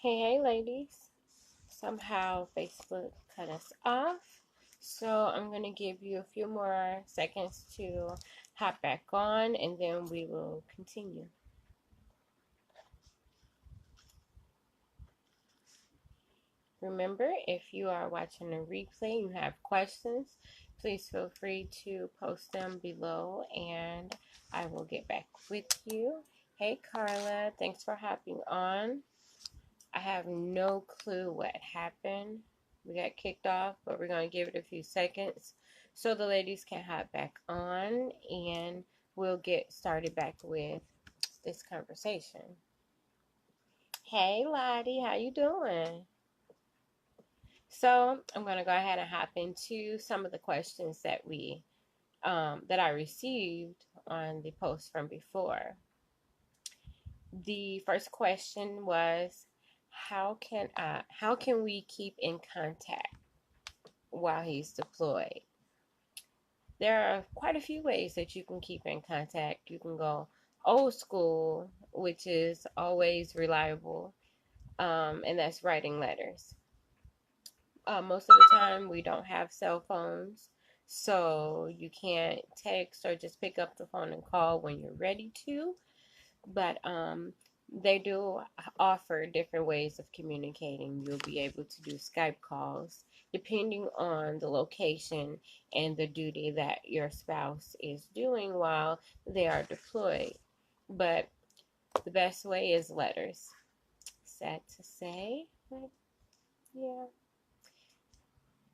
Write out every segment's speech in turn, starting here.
Hey, ladies. Somehow Facebook cut us off. So I'm going to give you a few more seconds to hop back on and then we will continue. Remember, if you are watching a replay and you have questions, please feel free to post them below and I will get back with you. Hey, Carla. Thanks for hopping on. I have no clue what happened. We got kicked off, but we're going to give it a few seconds so the ladies can hop back on and we'll get started back with this conversation. Hey, Lottie, how you doing? So I'm going to go ahead and hop into some of the questions that that I received on the post from before. The first question was, how can we keep in contact while he's deployed? There are quite a few ways that you can keep in contact. You can go old school, which is always reliable, and that's writing letters. Most of the time, we don't have cell phones, so you can't text or just pick up the phone and call when you're ready to. But they do offer different ways of communicating. You'll be able to do Skype calls depending on the location and the duty that your spouse is doing while they are deployed. But the best way is letters. Sad to say, but yeah.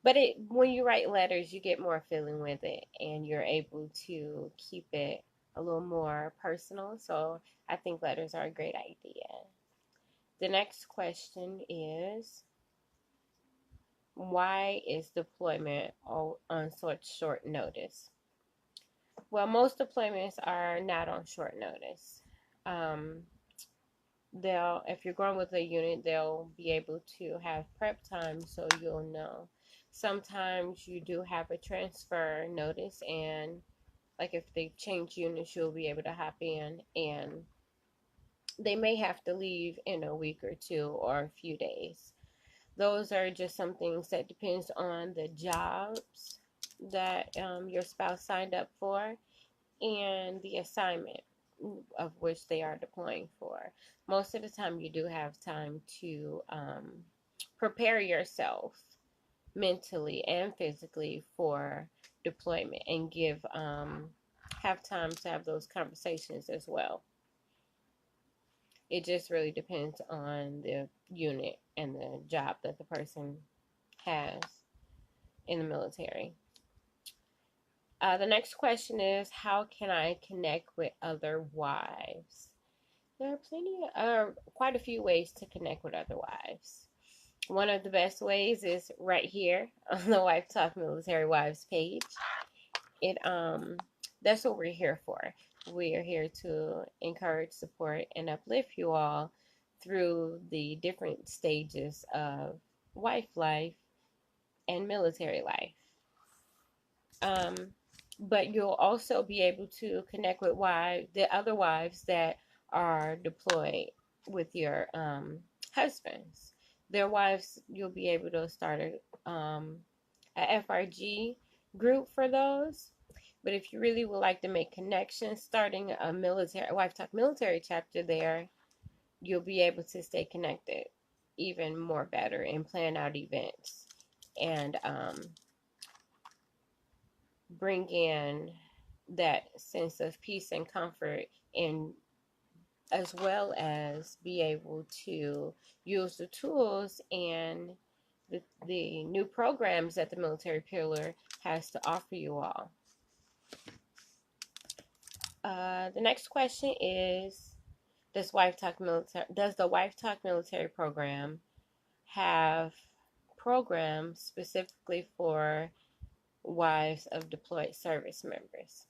But when you write letters, you get more feeling with it and you're able to keep it a little more personal. So I think letters are a great idea. The next question is, why is deployment on such short notice? Well, most deployments are not on short notice. If you're going with a unit, they'll be able to have prep time so you'll know. Sometimes you do have a transfer notice, and like if they change units, you'll be able to hop in, and they may have to leave in a week or two or a few days. Those are just some things that depends on the jobs that your spouse signed up for and the assignment of which they are deploying for. Most of the time you do have time to prepare yourself mentally and physically for deployment and have time to have those conversations as well. It just really depends on the unit and the job that the person has in the military. The next question is, how can I connect with other wives? There are quite a few ways to connect with other wives. One of the best ways is right here on the Wife Talk Military Wives page. That's what we're here for. We are here to encourage, support, and uplift you all through the different stages of wife life and military life. But you'll also be able to connect with the other wives that are deployed with your husbands. Their wives, you'll be able to start a FRG group for those. But if you really would like to make connections, starting a Wife Talk military chapter there, you'll be able to stay connected even more better and plan out events and bring in that sense of peace and comfort, and as well as be able to use the tools and the new programs that the Military Pillar has to offer you all. The next question is, does the Wife Talk Military program have programs specifically for wives of deployed service members?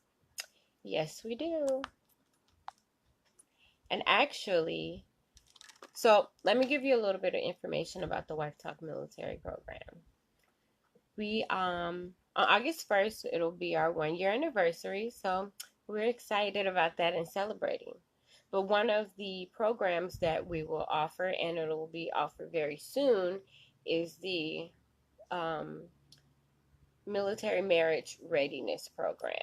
Yes, we do. And actually, so let me give you a little bit of information about the Wife Talk Military program. We on August 1st, it'll be our 1-year anniversary, so we're excited about that and celebrating. But one of the programs that we will offer, and it'll be offered very soon, is the um, Military Marriage Readiness Program.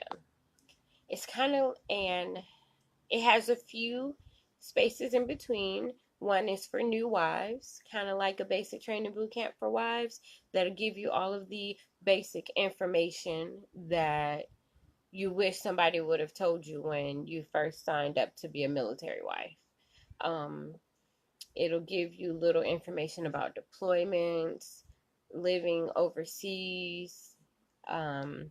It's kind of it has a few spaces in between. One is for new wives, kind of like a basic training boot camp for wives that'll give you all of the basic information that you wish somebody would have told you when you first signed up to be a military wife. Um, it'll give you little information about deployments, living overseas, um,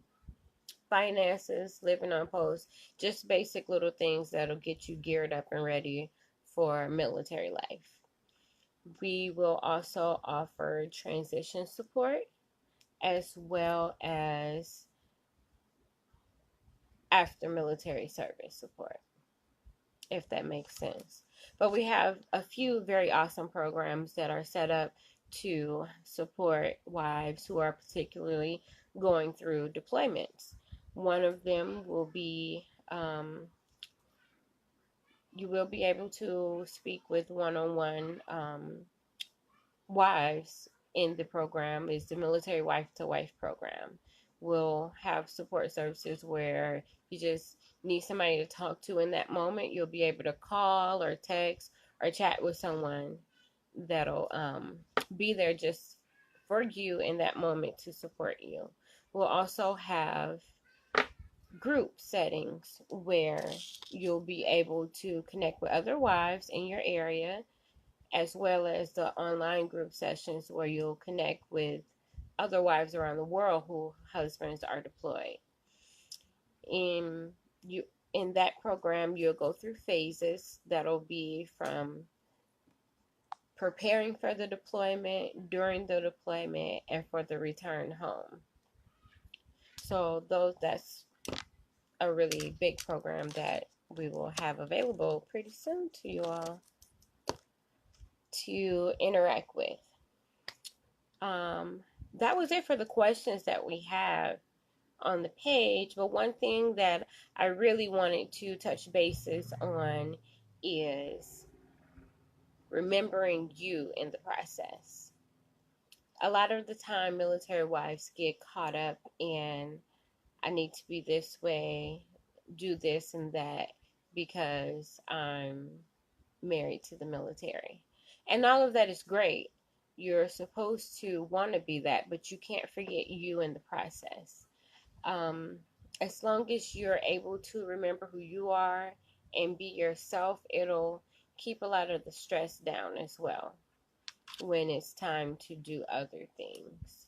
finances, living on post, just basic little things that'll get you geared up and ready for military life. We will also offer transition support as well as after military service support, if that makes sense. But we have a few very awesome programs that are set up to support wives who are particularly going through deployments. One of them will be you will be able to speak with one-on-one wives in the program. Is the Military Wife to Wife program. We'll have support services where you just need somebody to talk to in that moment. You'll be able to call or text or chat with someone that'll be there just for you in that moment to support you. We'll also have group settings where you'll be able to connect with other wives in your area, as well as the online group sessions where you'll connect with other wives around the world whose husbands are deployed. In that program, you'll go through phases that'll be from preparing for the deployment, during the deployment, and for the return home. So that's a really big program that we will have available pretty soon to you all to interact with. That was it for the questions that we have on the page, but one thing that I really wanted to touch bases on is remembering you in the process. A lot of the time, military wives get caught up in, I need to be this way, do this and that because I'm married to the military. And all of that is great. You're supposed to want to be that, but you can't forget you in the process. As long as you're able to remember who you are and be yourself, it'll keep a lot of the stress down as well when it's time to do other things.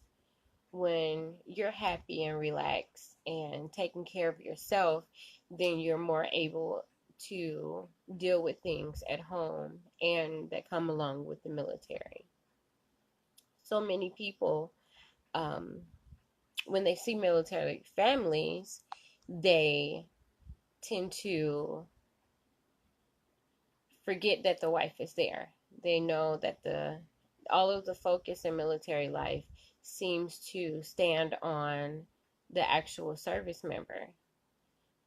When you're happy and relaxed and taking care of yourself, then you're more able to deal with things at home and that come along with the military. So many people, when they see military families, they tend to forget that the wife is there. They know that all of the focus in military life seems to stand on the actual service member,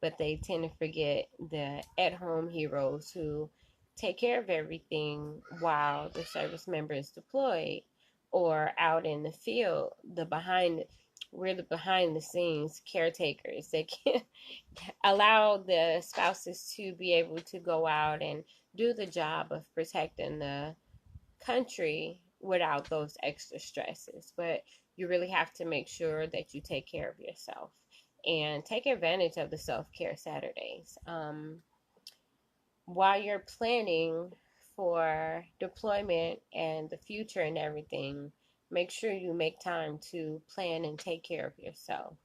but they tend to forget the at-home heroes who take care of everything while the service member is deployed or out in the field. We're the behind the scenes caretakers that can allow the spouses to be able to go out and do the job of protecting the country without those extra stresses. But you really have to make sure that you take care of yourself and take advantage of the self-care Saturdays. While you're planning for deployment and the future and everything, make sure you make time to plan and take care of yourself.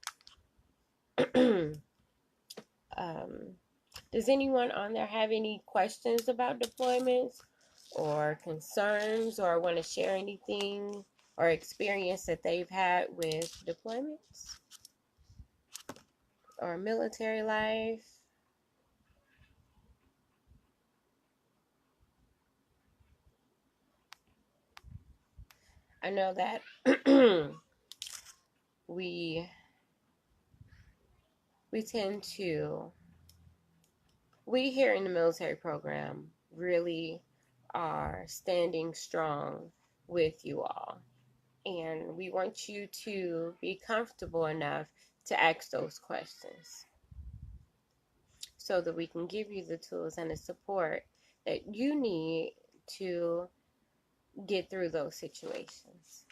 Does anyone on there have any questions about deployments or concerns or want to share anything or experience that they've had with deployments or military life? I know that we tend to we here in the military program really are standing strong with you all. And we want you to be comfortable enough to ask those questions so that we can give you the tools and the support that you need to get through those situations.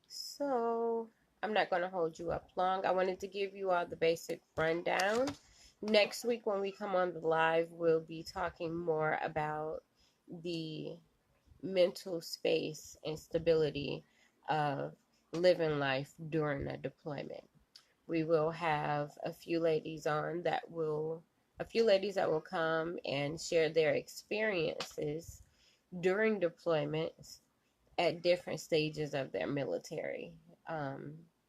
So I'm not going to hold you up long. I wanted to give you all the basic rundown. Next week when we come on the live, we'll be talking more about the mental space and stability of living life during a deployment. We will have a few ladies that will come and share their experiences during deployments at different stages of their military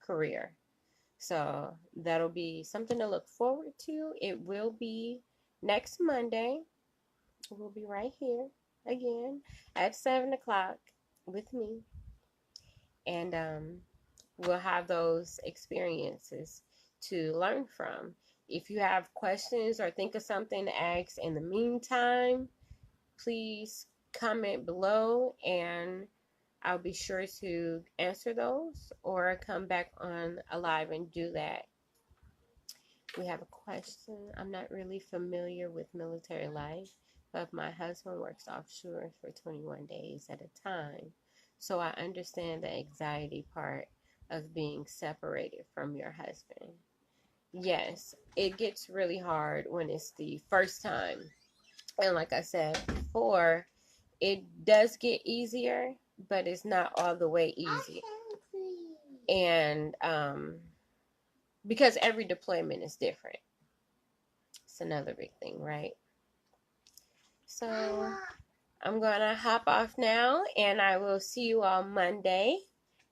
career. So that'll be something to look forward to. It will be next Monday. We'll be right here again at 7 o'clock with me. And we'll have those experiences to learn from. If you have questions or think of something to ask in the meantime, please comment below and I'll be sure to answer those or come back on a live and do that. We have a question. I'm not really familiar with military life, but my husband works offshore for 21 days at a time. So I understand the anxiety part of being separated from your husband. Yes, it gets really hard when it's the first time. And like I said before, it does get easier, but it's not all the way easy. And because every deployment is different. It's another big thing, right? So I'm going to hop off now, and I will see you all Monday.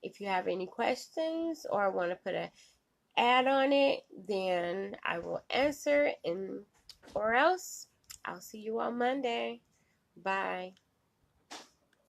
If you have any questions or want to put an ad on it, then I will answer, or else I'll see you on Monday. Bye.